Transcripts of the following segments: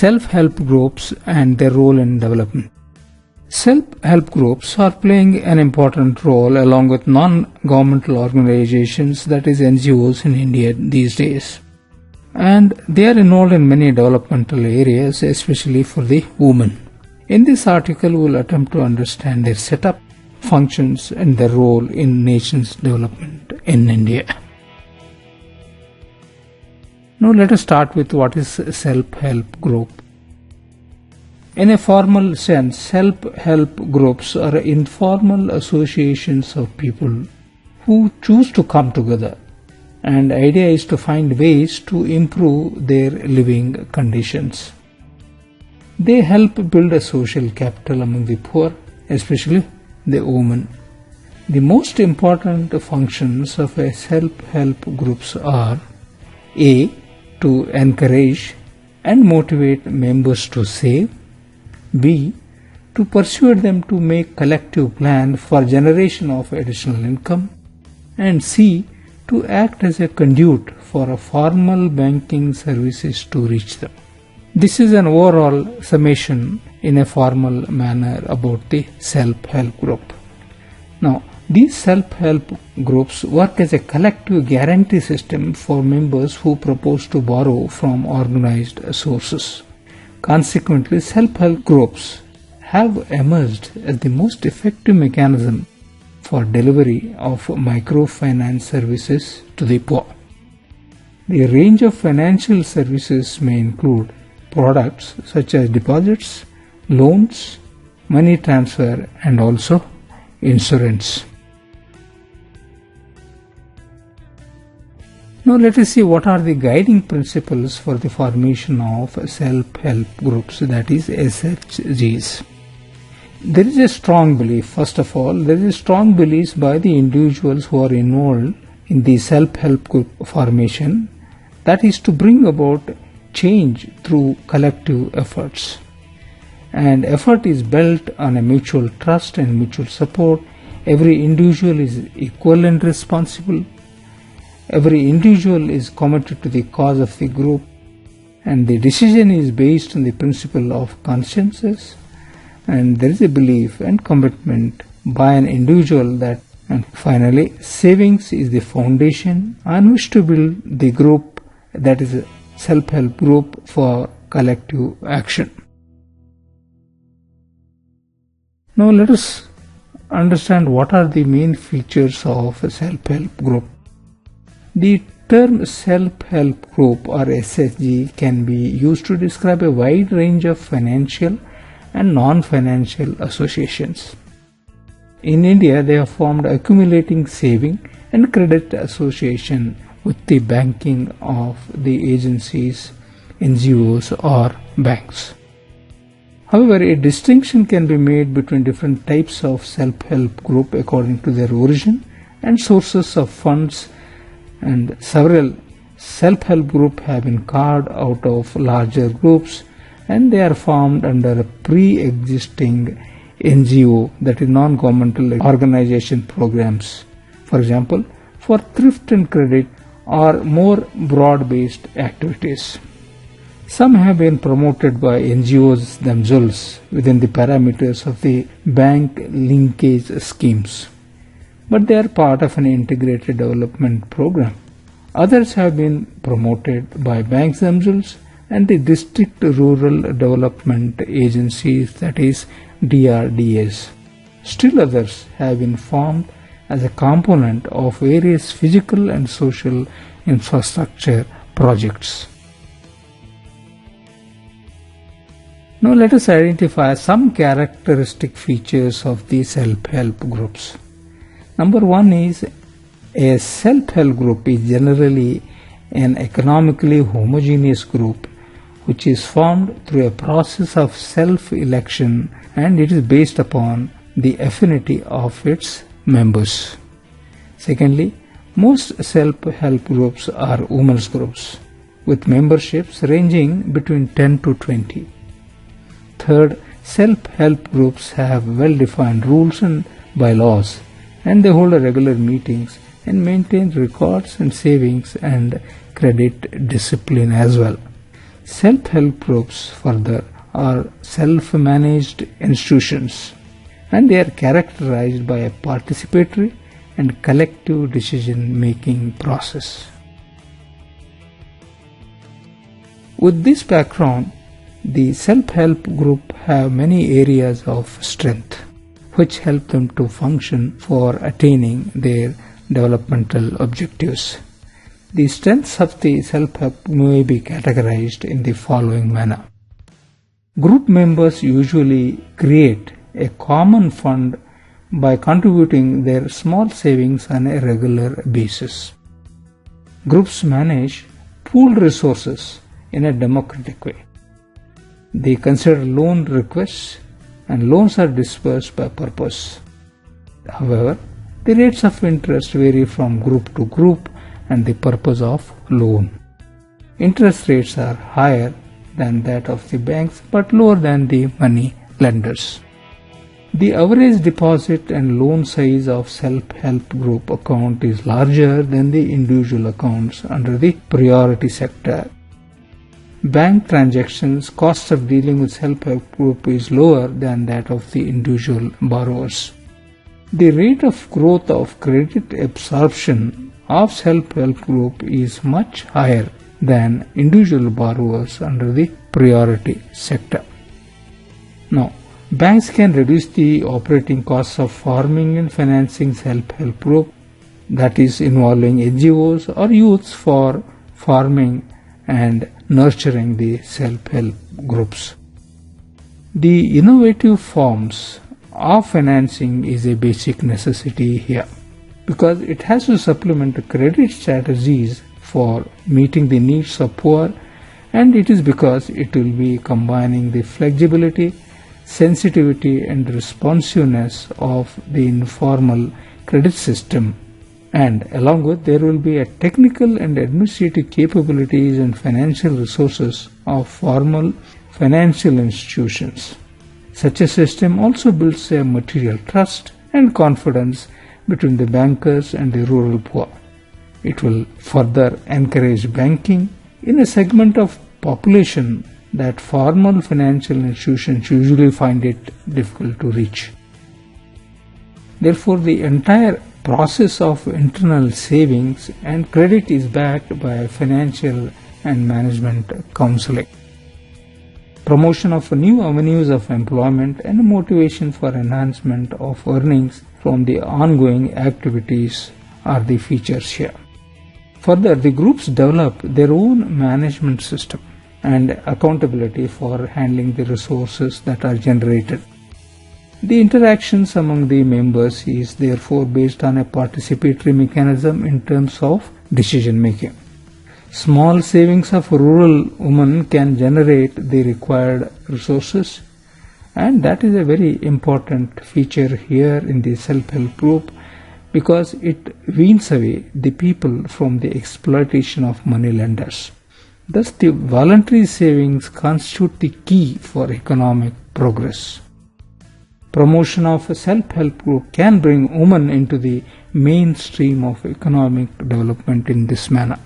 self-help groups and their role in development. Self-help groups are playing an important role along with non-governmental organizations, that is NGOs in India these days. And they are involved in many developmental areas, especially for the women. In this article, we will attempt to understand their setup, functions and their role in nation's development in India. Now let us start with what is self-help group. In a formal sense, self-help groups are informal associations of people who choose to come together, and the idea is to find ways to improve their living conditions. They help build a social capital among the poor, especially the women. The most important functions of a self-help groups are A. To encourage and motivate members to save, B. To persuade them to make collective plan for generation of additional income, and C. To act as a conduit for a formal banking services to reach them. This is an overall summation in a formal manner about the self-help group. Now, these self-help groups work as a collective guarantee system for members who propose to borrow from organized sources. Consequently, self-help groups have emerged as the most effective mechanism for delivery of microfinance services to the poor. The range of financial services may include products such as deposits, loans, money transfer, and also insurance. Now let us see what are the guiding principles for the formation of self-help groups, that is SHGs. There is a strong belief, first of all, there is a strong belief by the individuals who are involved in the self-help group formation, that is to bring about change through collective efforts. And effort is built on a mutual trust and mutual support. Every individual is equal and responsible. Every individual is committed to the cause of the group, and the decision is based on the principle of consensus, and there is a belief and commitment by an individual that, and finally, savings is the foundation on which to build the group, that is a self-help group for collective action. Now let us understand what are the main features of a self-help group. The term self-help group or SHG can be used to describe a wide range of financial and non-financial associations. In India, they have formed accumulating saving and credit association with the banking of the agencies, NGOs or banks. However, a distinction can be made between different types of self-help group according to their origin and sources of funds, and several self-help groups have been carved out of larger groups, and they are formed under a pre-existing NGO, that is non-governmental organization programs, for example, for thrift and credit or more broad-based activities. Some have been promoted by NGOs themselves within the parameters of the bank linkage schemes, but they are part of an integrated development program. Others have been promoted by banks themselves and the district rural development agencies, that is DRDAs. Still others have been formed as a component of various physical and social infrastructure projects. Now let us identify some characteristic features of the self-help groups. Number one is a self-help group is generally an economically homogeneous group which is formed through a process of self-election, and it is based upon the affinity of its members. Secondly, most self-help groups are women's groups with memberships ranging between 10 to 20. Third, self-help groups have well-defined rules and bylaws, and they hold regular meetings and maintain records and savings and credit discipline as well. Self-help groups further are self-managed institutions, and they are characterized by a participatory and collective decision-making process. With this background, the self-help group have many areas of strength which help them to function for attaining their developmental objectives. The strengths of the self-help may be categorized in the following manner. Group members usually create a common fund by contributing their small savings on a regular basis. Groups manage pooled resources in a democratic way. They consider loan requests, and loans are dispersed by purpose. However, the rates of interest vary from group to group and the purpose of loan. Interest rates are higher than that of the banks but lower than the money lenders. The average deposit and loan size of self-help group account is larger than the individual accounts under the priority sector. Bank transactions cost of dealing with self-help group is lower than that of the individual borrowers. The rate of growth of credit absorption of self-help group is much higher than individual borrowers under the priority sector. Now, banks can reduce the operating costs of forming and financing self-help group, that is involving NGOs or youths for forming and nurturing the self-help groups. The innovative forms of financing is a basic necessity here because it has to supplement credit strategies for meeting the needs of poor, and it is because it will be combining the flexibility, sensitivity and responsiveness of the informal credit system, and along with there will be a technical and administrative capabilities and financial resources of formal financial institutions. Such a system also builds a material trust and confidence between the bankers and the rural poor. It will further encourage banking in a segment of population that formal financial institutions usually find it difficult to reach. Therefore, the entire process of internal savings and credit is backed by financial and management counseling. Promotion of new avenues of employment and motivation for enhancement of earnings from the ongoing activities are the features here. Further, the groups develop their own management system and accountability for handling the resources that are generated. The interactions among the members is therefore based on a participatory mechanism in terms of decision making. Small savings of rural women can generate the required resources, and that is a very important feature here in the self-help group because it weans away the people from the exploitation of money lenders. Thus, the voluntary savings constitute the key for economic progress. Promotion of a self-help group can bring women into the mainstream of economic development in this manner.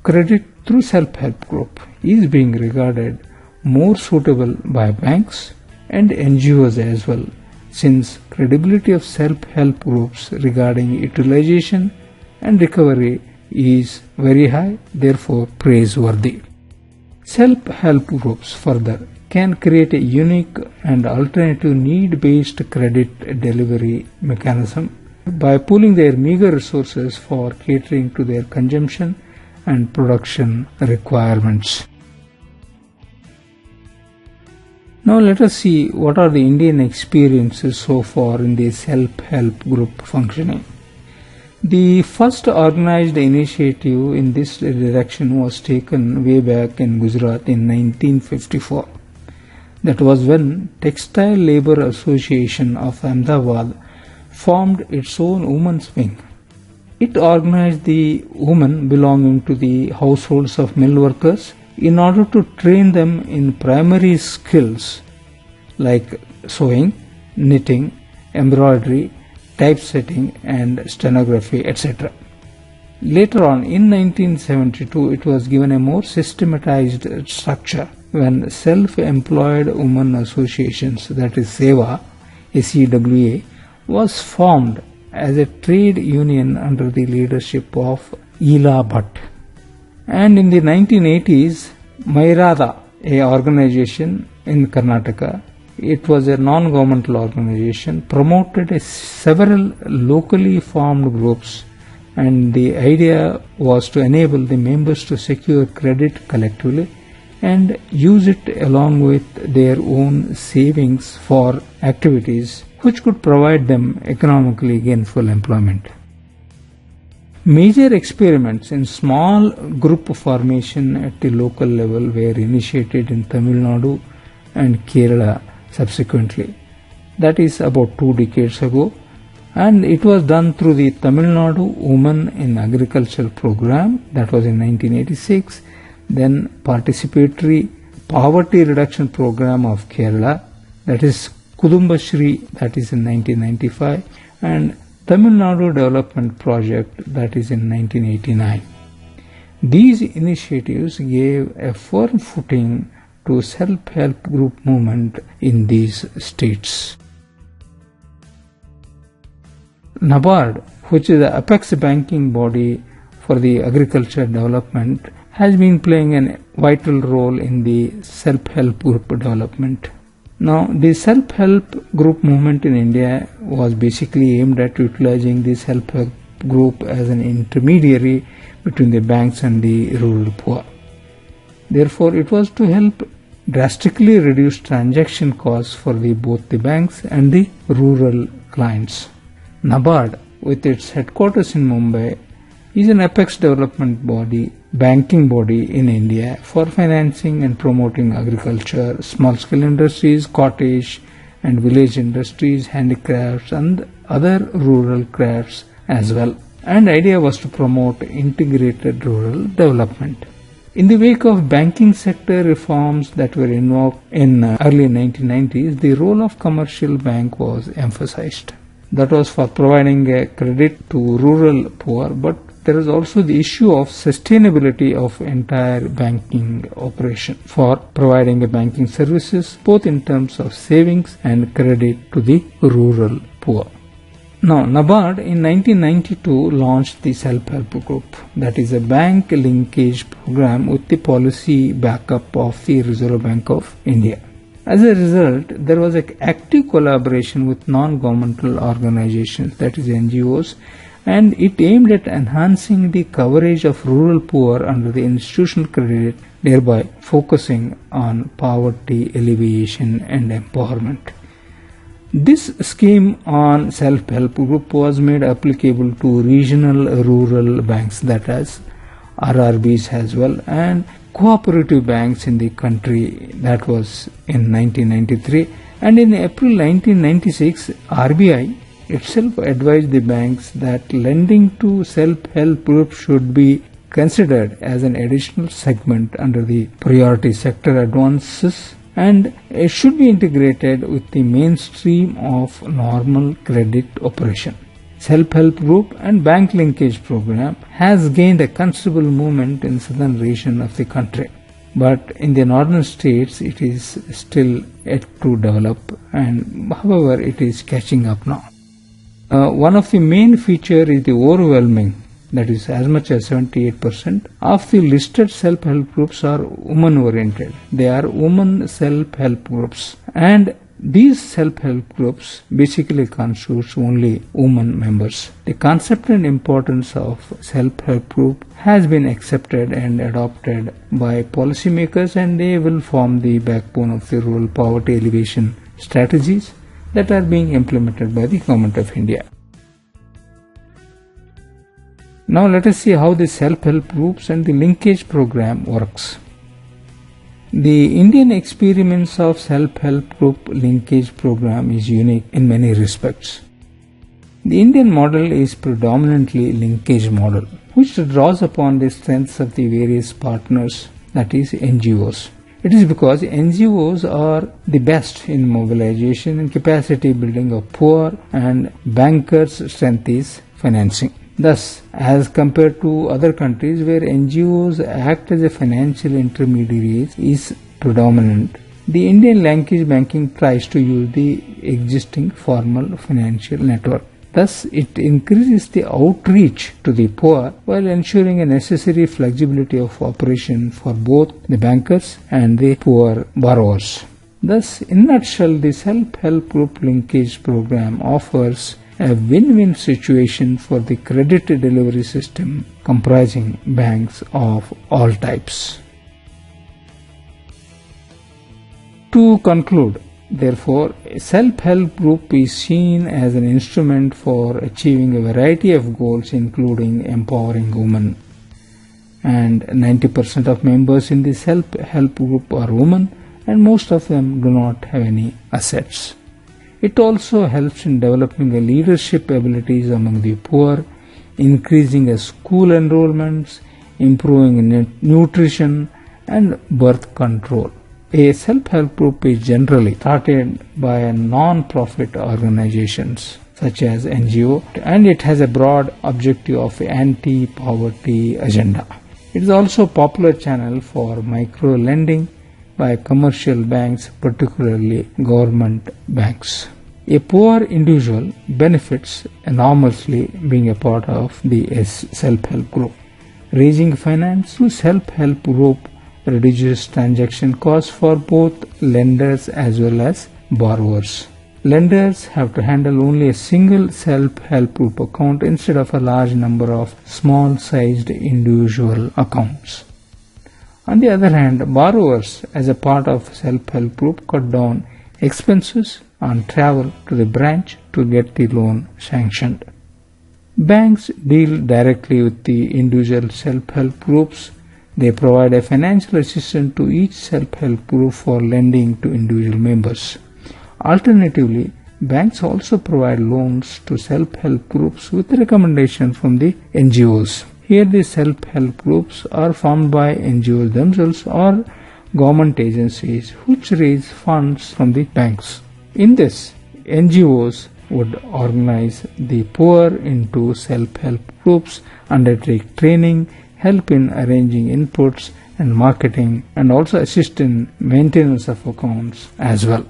Credit through self-help group is being regarded more suitable by banks and NGOs as well, since credibility of self-help groups regarding utilization and recovery is very high, therefore praiseworthy. Self-help groups further can create a unique and alternative need-based credit delivery mechanism by pooling their meager resources for catering to their consumption and production requirements. Now let us see what are the Indian experiences so far in the self-help group functioning. The first organized initiative in this direction was taken way back in Gujarat in 1954. That was when Textile Labour Association of Ahmedabad formed its own women's wing. It organized the women belonging to the households of mill workers in order to train them in primary skills like sewing, knitting, embroidery, typesetting and stenography, etc. Later on, in 1972, it was given a more systematized structure when self-employed women associations, that is SEWA, SEWA, was formed as a trade union under the leadership of Ela Bhatt. And in the 1980s, Mairada, a organization in Karnataka, it was a non-governmental organization, promoted several locally formed groups, and the idea was to enable the members to secure credit collectively and use it along with their own savings for activities which could provide them economically gainful employment. Major experiments in small group formation at the local level were initiated in Tamil Nadu and Kerala subsequently. That is about 2 decades ago, and it was done through the Tamil Nadu Women in Agriculture program, that was in 1986, then Participatory Poverty Reduction Program of Kerala, that is Kudumbashri, that is in 1995, and Tamil Nadu Development Project, that is in 1989. These initiatives gave a firm footing to self-help group movement in these states. NABARD, which is the apex banking body for the agriculture development, has been playing a vital role in the self-help group development. Now, the self-help group movement in India was basically aimed at utilizing the self-help group as an intermediary between the banks and the rural poor. Therefore, it was to help drastically reduce transaction costs for both the banks and the rural clients. NABARD, with its headquarters in Mumbai, is an apex development body, banking body in India for financing and promoting agriculture, small-scale industries, cottage and village industries, handicrafts and other rural crafts as well. And the idea was to promote integrated rural development. In the wake of banking sector reforms that were invoked in early 1990s, the role of commercial bank was emphasized. That was for providing a credit to rural poor, but there is also the issue of sustainability of entire banking operation for providing banking services both in terms of savings and credit to the rural poor. Now, NABARD in 1992 launched the self-help group, that is a bank linkage program with the policy backup of the Reserve Bank of India. As a result, there was an active collaboration with non-governmental organizations, that is NGOs, and it aimed at enhancing the coverage of rural poor under the institutional credit, thereby focusing on poverty alleviation and empowerment. This scheme on self-help group was made applicable to regional rural banks, that is RRBs as well, and cooperative banks in the country, that was in 1993. And in April 1996, RBI itself advised the banks that lending to self-help groups should be considered as an additional segment under the priority sector advances, and it should be integrated with the mainstream of normal credit operation. Self-help group and bank linkage program has gained a considerable movement in southern region of the country, but in the northern states it is still yet to develop, and however it is catching up now. One of the main features is the overwhelming, that is as much as 78% of the listed self-help groups are women-oriented. They are women self-help groups, and these self-help groups basically constitutes only women members. The concept and importance of self-help group has been accepted and adopted by policymakers, and they will form the backbone of the rural poverty alleviation strategies that are being implemented by the Government of India. Now let us see how the self-help groups and the linkage program works. The Indian experience of self-help group linkage program is unique in many respects. The Indian model is predominantly linkage model, which draws upon the strengths of the various partners, that is NGOs. It is because NGOs are the best in mobilization and capacity building of poor, and bankers' strength is financing. Thus, as compared to other countries where NGOs act as a financial intermediaries is predominant, the Indian language banking tries to use the existing formal financial network. Thus, it increases the outreach to the poor while ensuring a necessary flexibility of operation for both the bankers and the poor borrowers. Thus, in a nutshell, the self-help group linkage program offers a win-win situation for the credit delivery system comprising banks of all types. To conclude, therefore, a self-help group is seen as an instrument for achieving a variety of goals including empowering women. And 90% of members in the self-help group are women, and most of them do not have any assets. It also helps in developing the leadership abilities among the poor, increasing the school enrollments, improving nutrition and birth control. A self-help group is generally started by non-profit organizations such as NGO, and it has a broad objective of anti-poverty agenda. It is also a popular channel for micro-lending by commercial banks, particularly government banks. A poor individual benefits enormously being a part of the self-help group. Raising finance through self-help group reduces transaction costs for both lenders as well as borrowers. Lenders have to handle only a single self-help group account instead of a large number of small-sized individual accounts. On the other hand, borrowers as a part of self-help group cut down expenses on travel to the branch to get the loan sanctioned. Banks deal directly with the individual self-help groups. They provide a financial assistance to each self-help group for lending to individual members. Alternatively, banks also provide loans to self-help groups with recommendation from the NGOs. Here the self-help groups are formed by NGOs themselves or government agencies which raise funds from the banks. In this, NGOs would organize the poor into self-help groups, undertake training, help in arranging inputs and marketing, and also assist in maintenance of accounts as well.